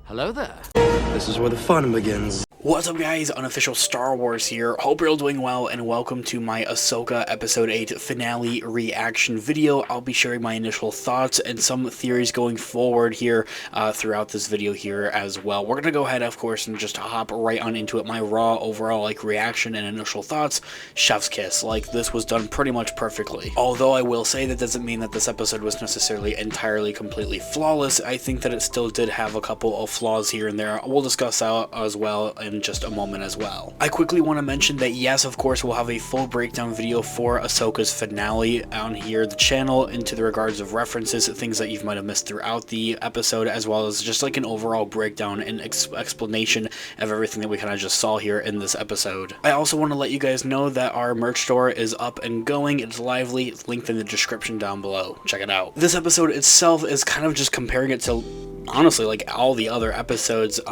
Hello there. This is where the fun begins. What's up, guys? Unofficial Star Wars here. Hope you're all doing well, and welcome to my Ahsoka Episode 8 finale reaction video. I'll be sharing my initial thoughts and some theories going forward here throughout this video here as well. We're gonna go ahead, of course, and just hop right on into it. My raw overall reaction and initial thoughts. Chef's kiss. This was done pretty much perfectly. Although I will say that doesn't mean that this episode was necessarily entirely completely flawless. I think that it still did have a couple of flaws here and there. We'll discuss that as well in just a moment as well. I quickly want to mention that yes, of course, we'll have a full breakdown video for Ahsoka's finale on here, the channel, into the regards of references, things that you might have missed throughout the episode, as well as just an overall breakdown and explanation of everything that we kind of just saw here in this episode. I also want to let you guys know that our merch store is up and going. It's lively. It's linked in the description down below. Check it out. This episode itself is kind of just comparing it to honestly all the other episodes in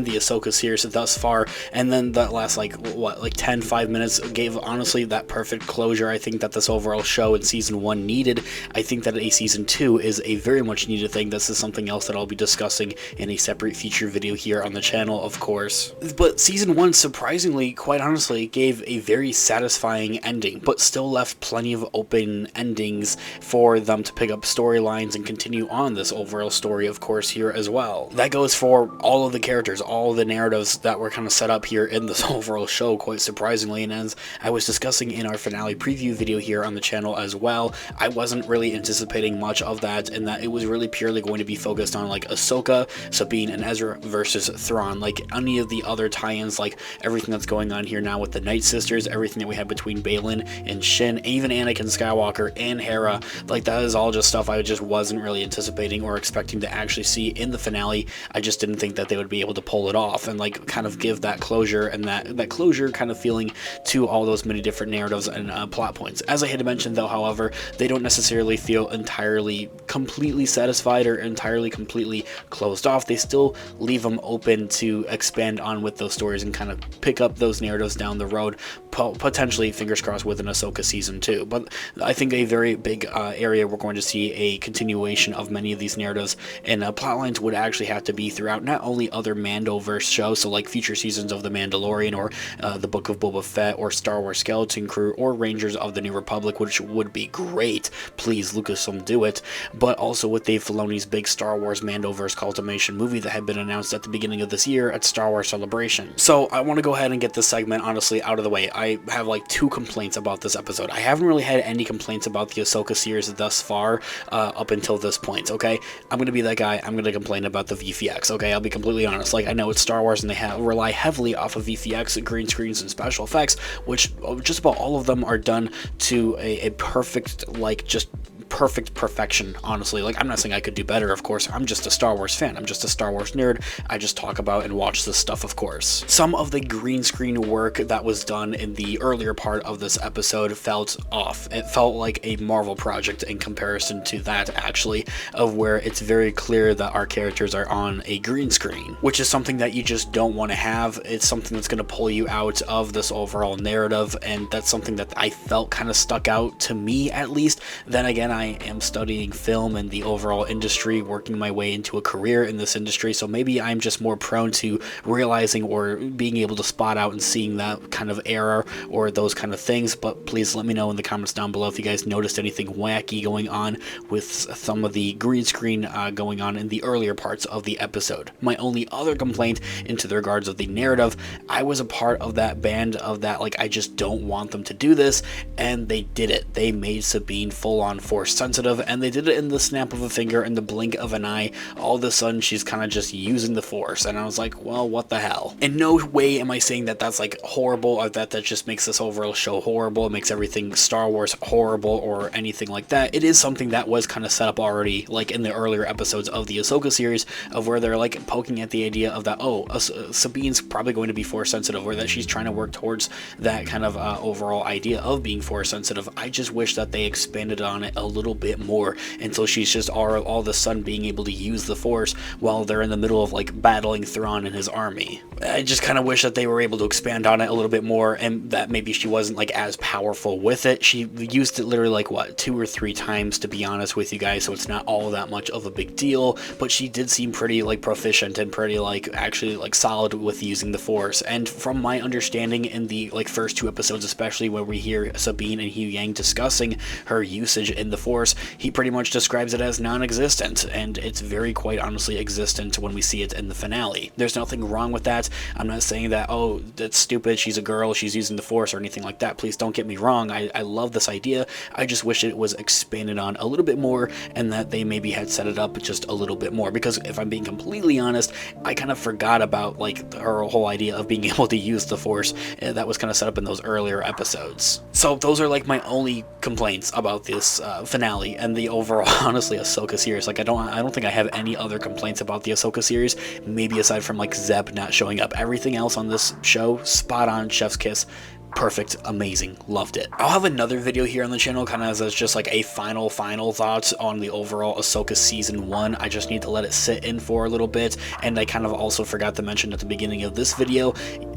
the Ahsoka series thus far, and then that last 5 minutes gave honestly that perfect closure I think that this overall show in season 1 needed. I think that a season 2 is a very much needed thing. This is something else that I'll be discussing in a separate feature video here on the channel, of course. But season 1 surprisingly, quite honestly, gave a very satisfying ending, but still left plenty of open endings for them to pick up storylines and continue on this overall story, of course, here as well. That goes for all of the characters, all of the narratives that were kind of set up here in this overall show, quite surprisingly. And as I was discussing in our finale preview video here on the channel as well, I wasn't really anticipating much of that, and that it was really purely going to be focused on Ahsoka, Sabine, and Ezra versus Thrawn. Any of the other tie-ins, everything that's going on here now with the Night Sisters, everything that we had between Baylan and Shin, even Anakin Skywalker and Hera, that is all just stuff I just wasn't really anticipating or expecting to actually see in the finale. I just didn't think that they would be able to pull it off and kind of give that closure and that closure kind of feeling to all those many different narratives and plot points. As I had mentioned though, however, they don't necessarily feel entirely completely satisfied or entirely completely closed off. They still leave them open to expand on with those stories and kind of pick up those narratives down the road, potentially, fingers crossed, with an Ahsoka season 2. But I think a very big area we're going to see a continuation of many of these narratives and plot lines would actually have to be throughout not only other Mandoverse shows, so future seasons of The Mandalorian or the Book of Boba Fett or Star Wars Skeleton Crew or Rangers of the New Republic, which would be great. Please, Lucasfilm, do it. But also with Dave Filoni's big Star Wars Mandoverse culmination movie that had been announced at the beginning of this year at Star Wars Celebration. So I want to go ahead and get this segment honestly out of the way. I have 2 complaints about this episode. I haven't really had any complaints about the Ahsoka series thus far up until this point, okay? I'm going to be that guy. I'm going to complain about the VFX, okay? I'll be completely honest. I know it's Star Wars and they rely heavily off of VFX, green screens, and special effects, which just about all of them are done to a perfect, just perfect perfection, honestly. I'm not saying I could do better, of course. I'm just a Star Wars fan. I'm just a Star Wars nerd. I just talk about and watch this stuff, of course. Some of the green screen work that was done in the earlier part of this episode felt off. It felt like a Marvel project in comparison to that, actually, of where it's very clear that our characters are on a green screen, which is something that you just don't want to have. It's something that's going to pull you out of this overall narrative, and that's something that I felt kind of stuck out to me, at least. Then again, I am studying film and the overall industry, working my way into a career in this industry, so maybe I'm just more prone to realizing or being able to spot out and seeing that kind of error or those kind of things. But please let me know in the comments down below if you guys noticed anything wacky going on with some of the green screen going on in the earlier parts of the episode. My only other complaint into the regards of the narrative, I was a part of that band of that, I just don't want them to do this, and they did it. They made Sabine full-on Force sensitive, and they did it in the snap of a finger and the blink of an eye. All of a sudden, she's kind of just using the Force, and I was like, well, what the hell? In no way am I saying that that's horrible, or that just makes this overall show horrible. It makes everything Star Wars horrible or anything like that. It is something that was kind of set up already, in the earlier episodes of the Ahsoka series, of where they're poking at the idea of that, Sabine's probably going to be Force sensitive, or that she's trying to work towards that kind of overall idea of being Force sensitive. I just wish that they expanded on it a little bit more until she's just all of a sudden being able to use the Force while they're in the middle of like battling Thrawn and his army. I just kind of wish that they were able to expand on it a little bit more, and that maybe she wasn't like as powerful with it. She used it literally like what, 2 or 3 times, to be honest with you guys, so it's not all that much of a big deal, but she did seem pretty like proficient and pretty like actually like solid with using the Force. And from my understanding, in the like first 2 episodes, especially where we hear Sabine and Hugh Yang discussing her usage in the Force, he pretty much describes it as non-existent, and it's very quite honestly existent when we see it in the finale. There's nothing wrong with that. I'm not saying that, oh, that's stupid, she's a girl, she's using the Force, or anything like that. Please don't get me wrong, I love this idea. I just wish it was expanded on a little bit more, and that they maybe had set it up just a little bit more, because if I'm being completely honest, I kind of forgot about like her whole idea of being able to use the Force. That was kind of set up in those earlier episodes. So those are like my only complaints about this finale and the overall, honestly, Ahsoka series. Like I don't think I have any other complaints about the Ahsoka series, maybe aside from like Zeb not showing up. Everything else on this show, spot on, chef's kiss. Perfect, amazing, loved it. I'll have another video here on the channel kind of as just like a final thoughts on the overall Ahsoka season 1. I just need to let it sit in for a little bit, and I kind of also forgot to mention at the beginning of this video,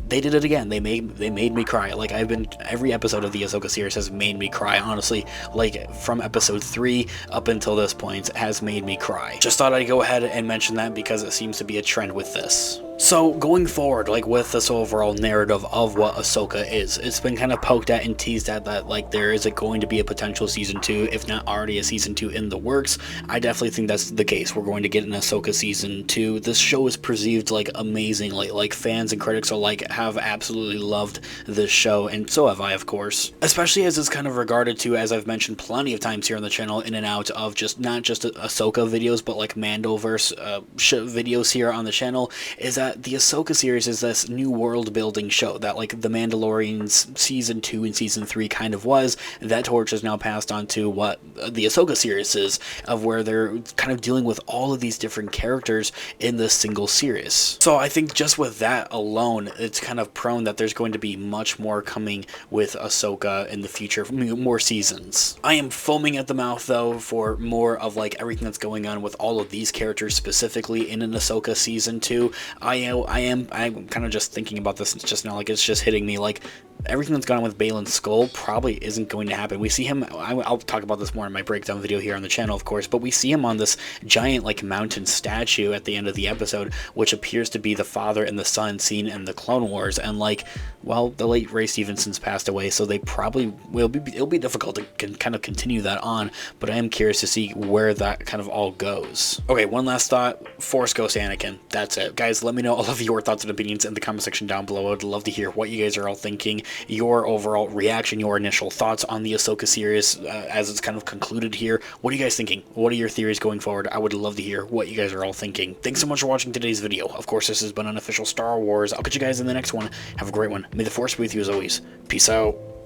they did it again. They made me cry. Like every episode of the Ahsoka series has made me cry, honestly. Like from episode 3 up until this point has made me cry. Just thought I'd go ahead and mention that because it seems to be a trend with this. So going forward, like with this overall narrative of what Ahsoka is, it's been kind of poked at and teased at that like there is going to be a potential season 2, if not already a season 2 in the works. I definitely think that's the case. We're going to get an Ahsoka season 2. This show is perceived like amazingly. Like fans and critics alike have absolutely loved this show, and so have I, of course. Especially as it's kind of regarded to, as I've mentioned plenty of times here on the channel, in and out of just not just Ahsoka videos, but like Mandoverse videos here on the channel, is that the Ahsoka series is this new world building show that like The Mandalorian's season 2 and season 3 kind of was. That torch is now passed on to what the Ahsoka series is, of where they're kind of dealing with all of these different characters in this single series. So I think just with that alone, it's kind of prone that there's going to be much more coming with Ahsoka in the future, more seasons. I am foaming at the mouth though for more of like everything that's going on with all of these characters specifically in an Ahsoka season 2. I'm kind of just thinking about this just now, like it's just hitting me, like everything that's gone on with Baylan Skoll probably isn't going to happen. We see him, I'll talk about this more in my breakdown video here on the channel, of course, but we see him on this giant like mountain statue at the end of the episode, which appears to be the father and the son seen in the Clone Wars, and like, well, the late Ray Stevenson's passed away, so they probably it'll be difficult to kind of continue that on, but I am curious to see where that kind of all goes. Okay, one last thought, Force Ghost Anakin, that's it. Guys, let me know all of your thoughts and opinions in the comment section down below. I'd love to hear what you guys are all thinking, your overall reaction, your initial thoughts on the Ahsoka series as it's kind of concluded here. What are you guys thinking? What are your theories going forward? I would love to hear what you guys are all thinking. Thanks so much for watching today's video. Of course, this has been Unofficial Star Wars. I'll catch you guys in the next one. Have a great one. May the Force be with you as always. Peace out.